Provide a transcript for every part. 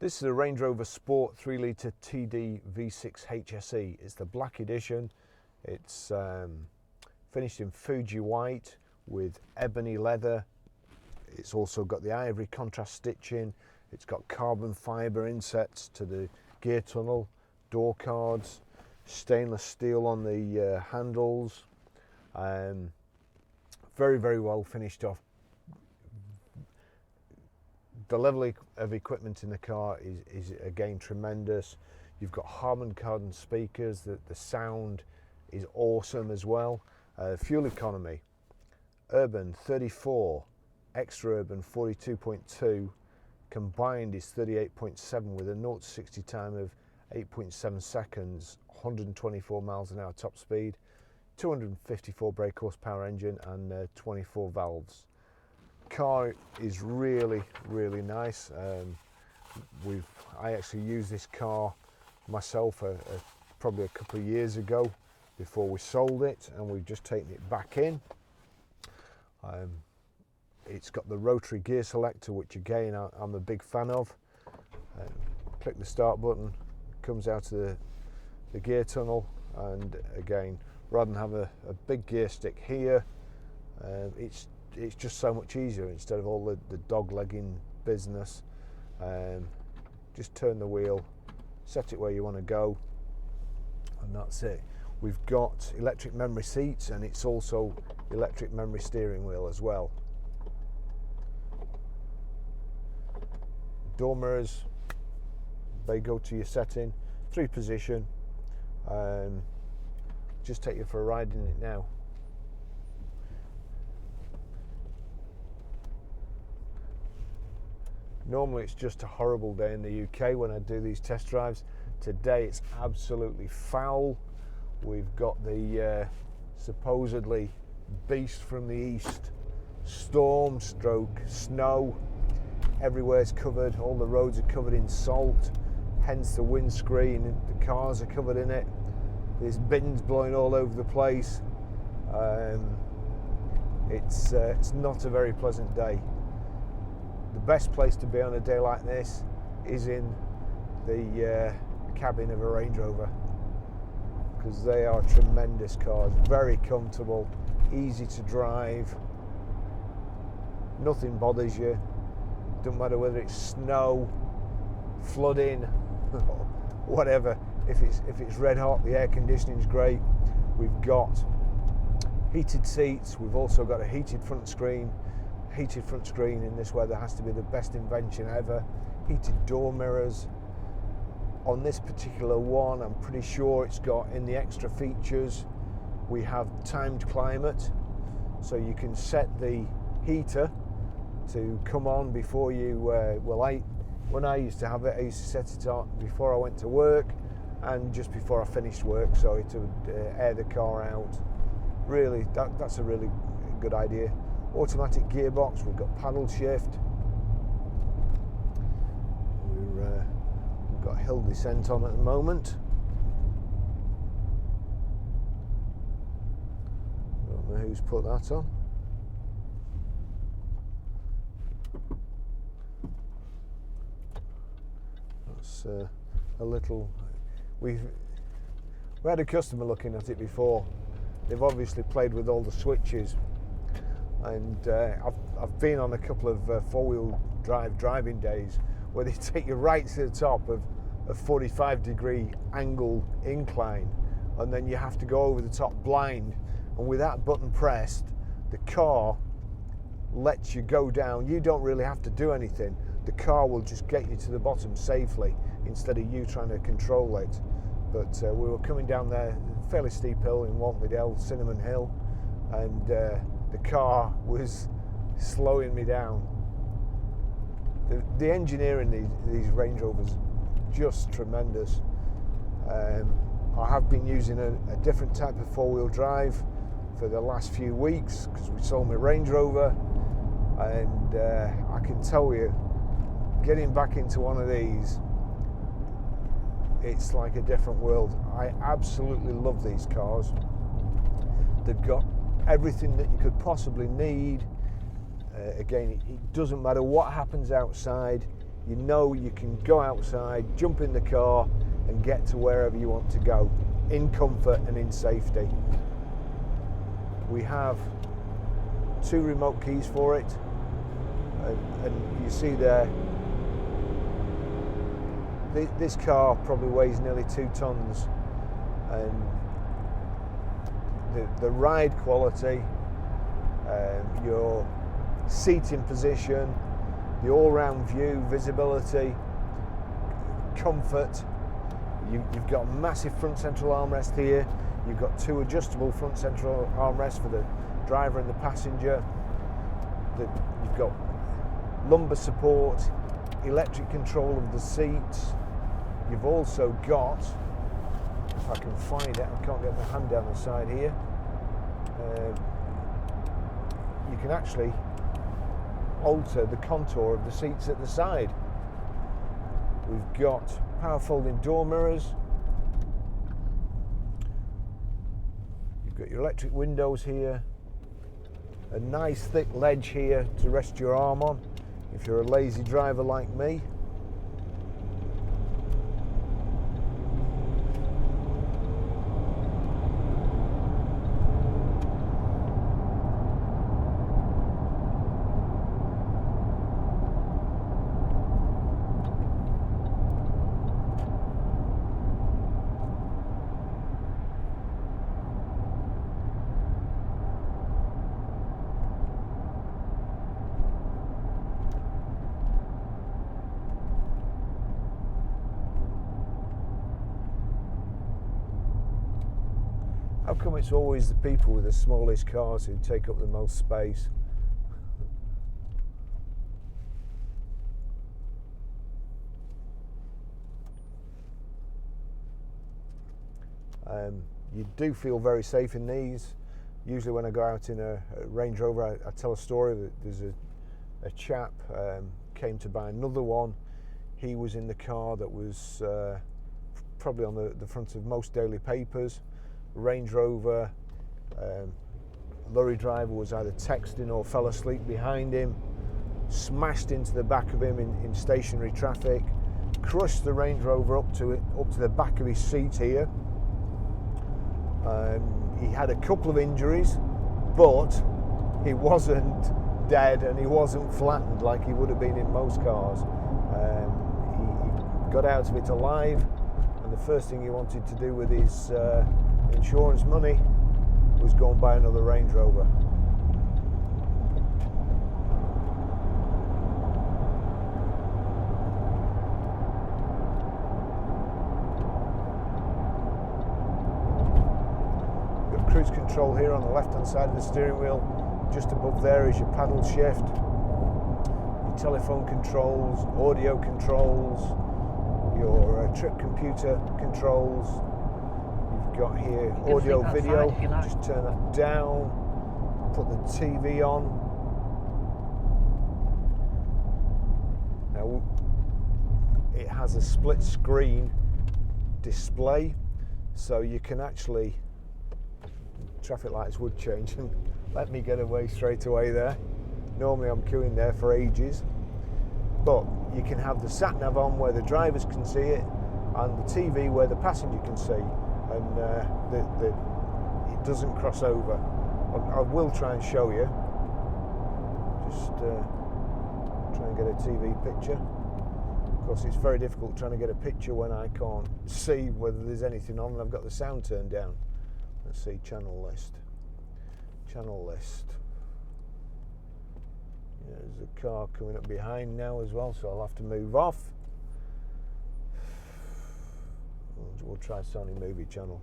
This is a Range Rover Sport 3 litre TD V6 HSE. It's the black edition. It's finished in Fuji white with ebony leather. It's also got the ivory contrast stitching. It's got carbon fibre insets to the gear tunnel, door cards, stainless steel on the handles. Very, very well finished off. The level of equipment in the car is again tremendous. You've got Harman Kardon speakers. The sound is awesome as well. Fuel economy, urban 34, extra urban 42.2, combined is 38.7 with a 0 to 60 time of 8.7 seconds, 124 miles an hour top speed, 254 brake horsepower engine and 24 valves. Car is really, really nice. I actually used this car myself probably a couple of years ago before we sold it, and we've just taken it back in. It's got the rotary gear selector, which again I'm a big fan of. Click the start button, comes out of the gear tunnel, and again, rather than have a big gear stick here, it's just so much easier instead of all the dog legging business. Just turn the wheel, set it where you want to go, and that's it. We've got electric memory seats, and it's also electric memory steering wheel as well. Door mirrors, they go to your setting, 3 position. Just take you for a ride in it now. Normally it's just a horrible day in the UK when I do these test drives. Today it's absolutely foul. We've got the supposedly beast from the east, storm stroke snow. Everywhere's covered, all the roads are covered in salt, hence the windscreen, the cars are covered in it. There's bins blowing all over the place. It's not a very pleasant day. The best place to be on a day like this is in the cabin of a Range Rover, because they are tremendous cars, very comfortable, easy to drive, nothing bothers you, doesn't matter whether it's snow, flooding, whatever. If it's red hot, the air conditioning is great. We've got heated seats, we've also got a heated front screen. Heated front screen in this weather has to be the best invention ever. Heated door mirrors. On this particular one, I'm pretty sure it's got, in the extra features, we have timed climate, so you can set the heater to come on before you, when I used to have it, I used to set it on before I went to work and just before I finished work, so it would air the car out. Really, that's a really good idea. Automatic gearbox, we've got paddle shift. We've got hill descent on at the moment. Don't know who's put that on. That's a little. We had a customer looking at it before. They've obviously played with all the switches. And I've been on a couple of four-wheel drive driving days where they take you right to the top of a 45-degree angle incline, and then you have to go over the top blind, and with that button pressed, the car lets you go down. You don't really have to do anything. The car will just get you to the bottom safely instead of you trying to control it. But we were coming down there, fairly steep hill in Wantleydale, Cinnamon Hill, and the car was slowing me down. The engineering these Range Rovers just tremendous. I have been using a different type of four-wheel drive for the last few weeks because we sold my Range Rover, and I can tell you, getting back into one of these, it's like a different world. I absolutely love these cars. They've got everything that you could possibly need. Again, it doesn't matter what happens outside, you know you can go outside, jump in the car and get to wherever you want to go in comfort and in safety. We have 2 remote keys for it, and you see there, this car probably weighs nearly 2 tons, and the ride quality, your seating position, the all-round view, visibility, comfort. You've got a massive front central armrest here. You've got 2 adjustable front central armrests for the driver and the passenger. You've got lumbar support, electric control of the seats. You've also got, if I can find it, I can't get my hand down the side here. You can actually alter the contour of the seats at the side. We've got power folding door mirrors. You've got your electric windows here. A nice thick ledge here to rest your arm on if you're a lazy driver like me. How come it's always the people with the smallest cars who take up the most space? You do feel very safe in these. Usually when I go out in a Range Rover, I tell a story that there's a chap came to buy another one. He was in the car that was probably on the front of most daily papers. Range Rover, lorry driver was either texting or fell asleep behind him, smashed into the back of him in stationary traffic, crushed the Range Rover up to the back of his seat here. He had a couple of injuries, but he wasn't dead and he wasn't flattened like he would have been in most cars. He got out of it alive, and the first thing he wanted to do with his insurance money was go and buy another Range Rover. Got cruise control here on the left hand side of the steering wheel. Just above there is your paddle shift, your telephone controls, audio controls, your trip computer controls. Got here audio video, just turn that down, put the TV on. Now it has a split screen display, so you can actually, traffic lights would change and let me get away straight away there. Normally I'm queuing there for ages, but you can have the sat nav on where the drivers can see it and the TV where the passenger can see. And it doesn't cross over. I will try and show you. Just try and get a TV picture. Of course, it's very difficult trying to get a picture when I can't see whether there's anything on and I've got the sound turned down. Let's see, channel list. Channel list. Yeah, there's a car coming up behind now as well, so I'll have to move off. We'll try Sony Movie Channel.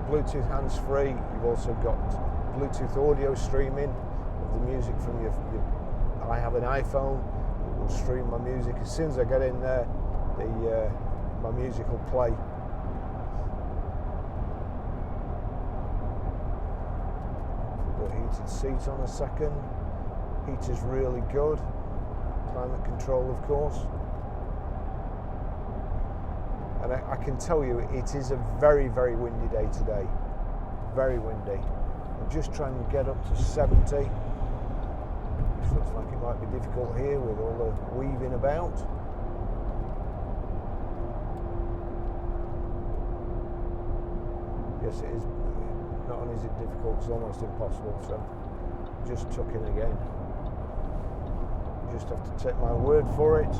Bluetooth hands-free. You've also got Bluetooth audio streaming of the music from your I have an iPhone. It will stream my music. As soon as I get in there, my music will play. Put the heated seat on a second. Heater's really good. Climate control, of course. And I can tell you, it is a very, very windy day today. Very windy. I'm just trying to get up to 70. Which looks like it might be difficult here with all the weaving about. Yes, it is. Not only is it difficult, it's almost impossible. So just tuck in again. You just have to take my word for it.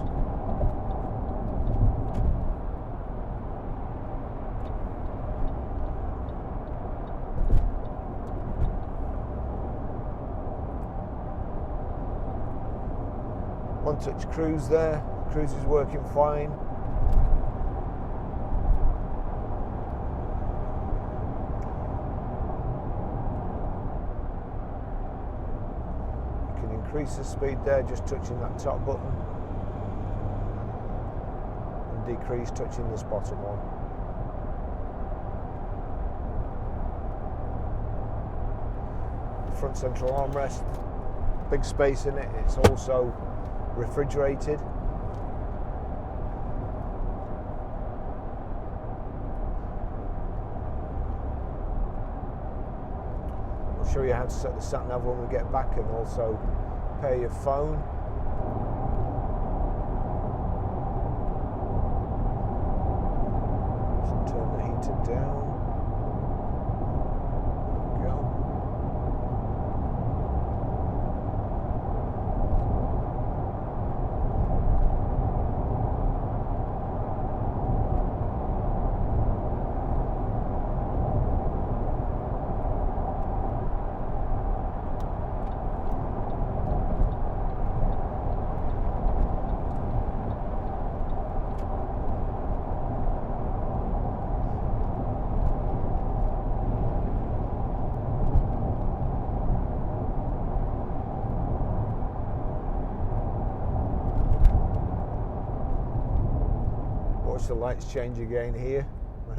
One touch cruise there. Cruise is working fine. You can increase the speed there just touching that top button, and decrease touching this bottom one. The front central armrest, big space in it. It's also refrigerated. I'll show you how to set the sat nav when we get back, and also pair your phone. Just turn the heater down. There we go. Watch the lights change again here.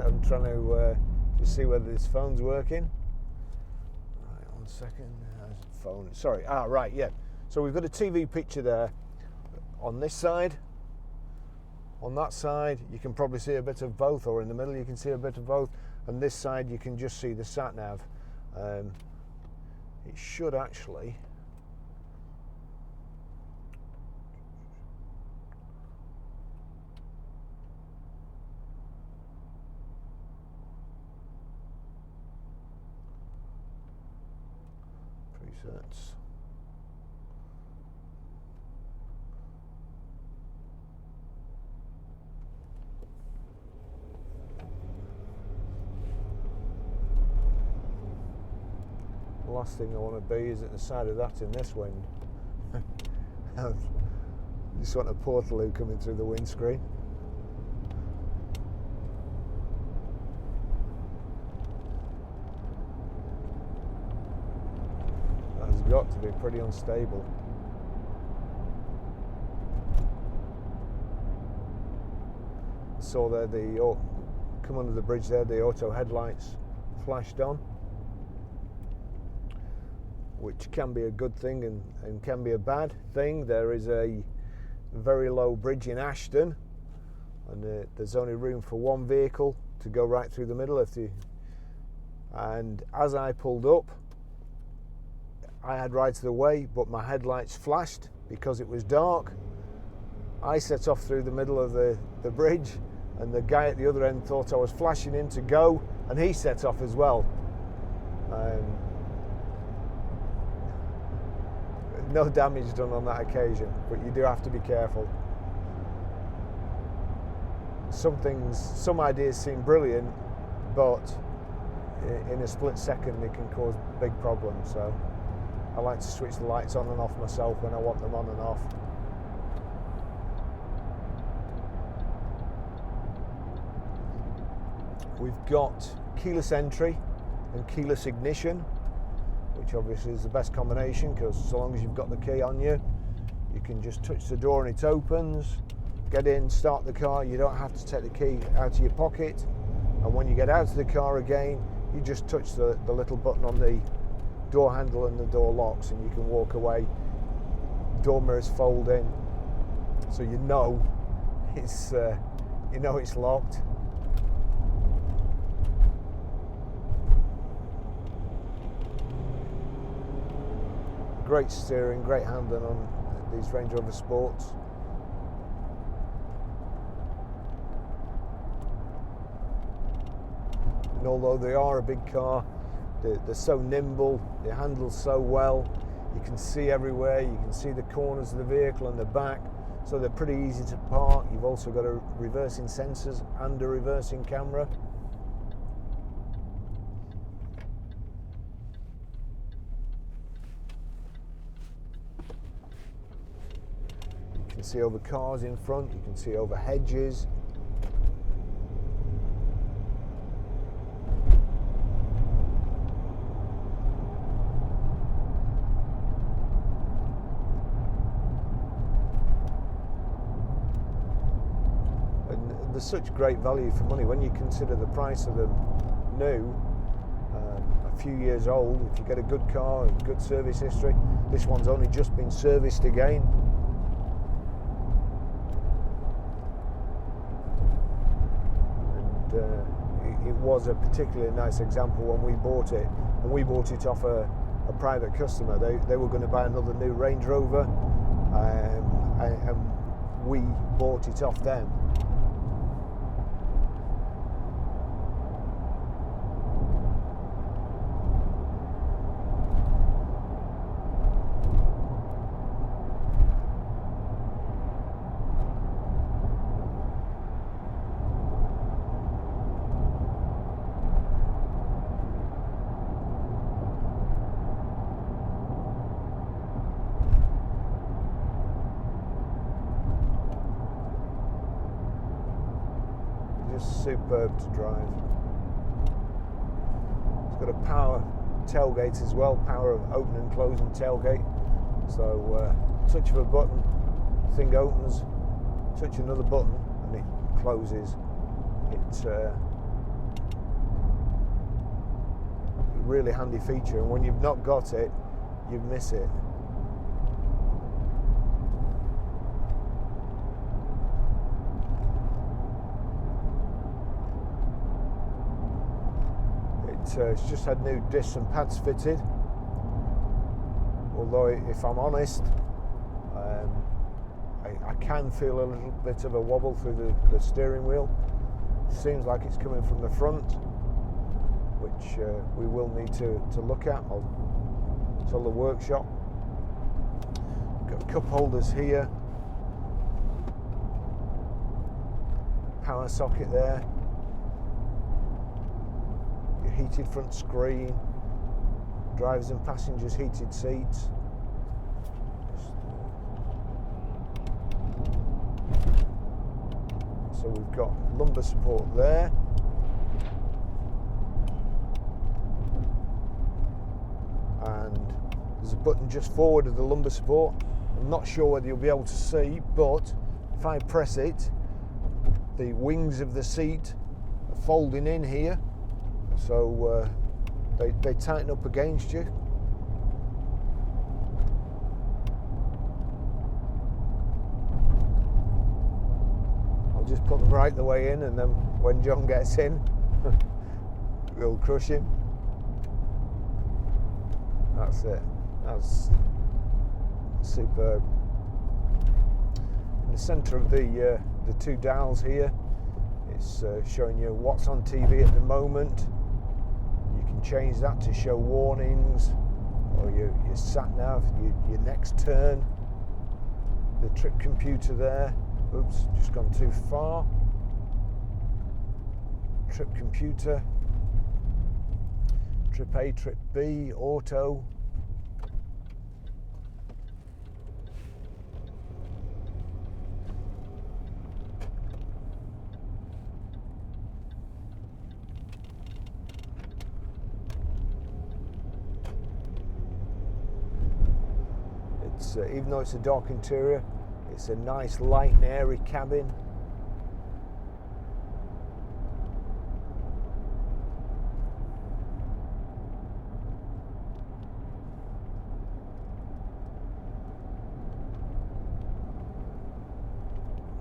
I'm trying to just see whether this phone's working. Right, 1 second. Phone. Sorry. Right. Yeah. So we've got a TV picture there on this side. On that side, you can probably see a bit of both, or in the middle, you can see a bit of both. And this side, you can just see the sat nav. It should actually. Presets. The last thing I want to be is at the side of that in this wind. Just want a portaloo coming through the windscreen. That's got to be pretty unstable. Saw there come under the bridge there, the auto headlights flashed on, which can be a good thing and can be a bad thing. There is a very low bridge in Ashton, and there's only room for one vehicle to go right through the middle. And as I pulled up, I had right of the way, but my headlights flashed because it was dark. I set off through the middle of the bridge, and the guy at the other end thought I was flashing in to go, and he set off as well. No damage done on that occasion, but you do have to be careful. Some ideas seem brilliant, but in a split second they can cause big problems. So I like to switch the lights on and off myself when I want them on and off. We've got keyless entry and keyless ignition, which obviously is the best combination, because so long as you've got the key on you, You can just touch the door and it opens. Get in, start the car. You don't have to take the key out of your pocket. And when you get out of the car again, you just touch the little button on the door handle and the door locks, and you can walk away. Door mirrors fold in, so you know it's locked. Great steering, great handling on these Range Rover Sports. And although they are a big car, they're so nimble, they handle so well. You can see everywhere, you can see the corners of the vehicle and the back, so they're pretty easy to park. You've also got a reversing sensors and a reversing camera. You can see over cars in front, you can see over hedges. There's such great value for money when you consider the price of them new, a few years old. If you get a good car and good service history, this one's only just been serviced again. And it was a particularly nice example when we bought it. When we bought it off a private customer, they were going to buy another new Range Rover, and we bought it off them. Just superb to drive. It's got a power tailgate as well, power of open and closing tailgate. So touch of a button, thing opens, touch another button and it closes. It's a really handy feature, and when you've not got it, you miss it. It's just had new discs and pads fitted, although if I'm honest, I can feel a little bit of a wobble through the steering wheel. Seems like it's coming from the front, which we will need to look at. I'll tell the workshop. Got cup holders here, power socket there, heated front screen, drivers and passengers heated seats. So we've got lumbar support there. And there's a button just forward of the lumbar support. I'm not sure whether you'll be able to see, but if I press it, the wings of the seat are folding in here. So they tighten up against you. I'll just put them right the way in, and then when John gets in, we'll crush him. That's it. That's superb. In the centre of the two dials here, it's showing you what's on TV at the moment. Change that to show warnings, or your sat nav, your next turn. The trip computer there. Oops, just gone too far. Trip computer. Trip A, trip B, auto. even though it's a dark interior, it's a nice light and airy cabin.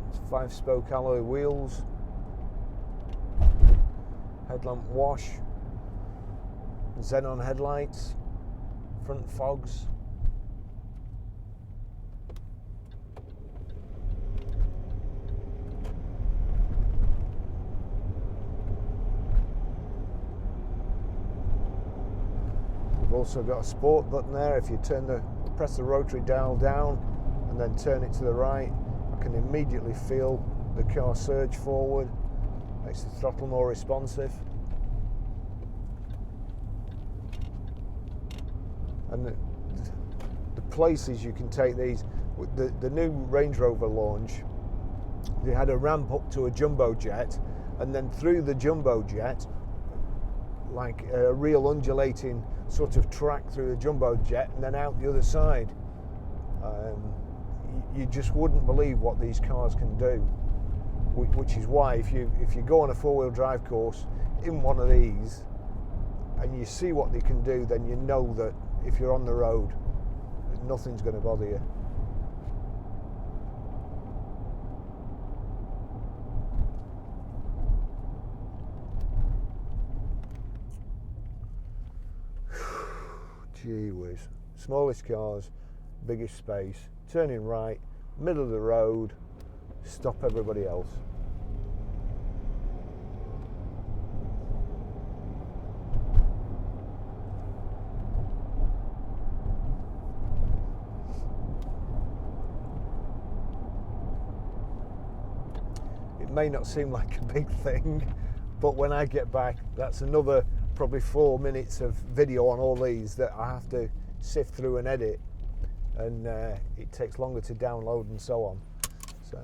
It's 5-spoke alloy wheels, headlamp wash, xenon headlights, front fogs. We've also got a sport button there. If you press the rotary dial down and then turn it to the right, I can immediately feel the car surge forward. Makes the throttle more responsive. And the places you can take these, the new Range Rover launch, they had a ramp up to a jumbo jet, and then through the jumbo jet, like a real undulating sort of track through the jumbo jet, and then out the other side. You just wouldn't believe what these cars can do, which is why if you go on a 4-wheel drive course in one of these and you see what they can do, then you know that if you're on the road, nothing's going to bother you. Gee whiz. Smallest cars, biggest space, turning right, middle of the road, stop everybody else. It may not seem like a big thing, but when I get back, that's another probably 4 minutes of video on all these that I have to sift through and edit, and it takes longer to download and so on. So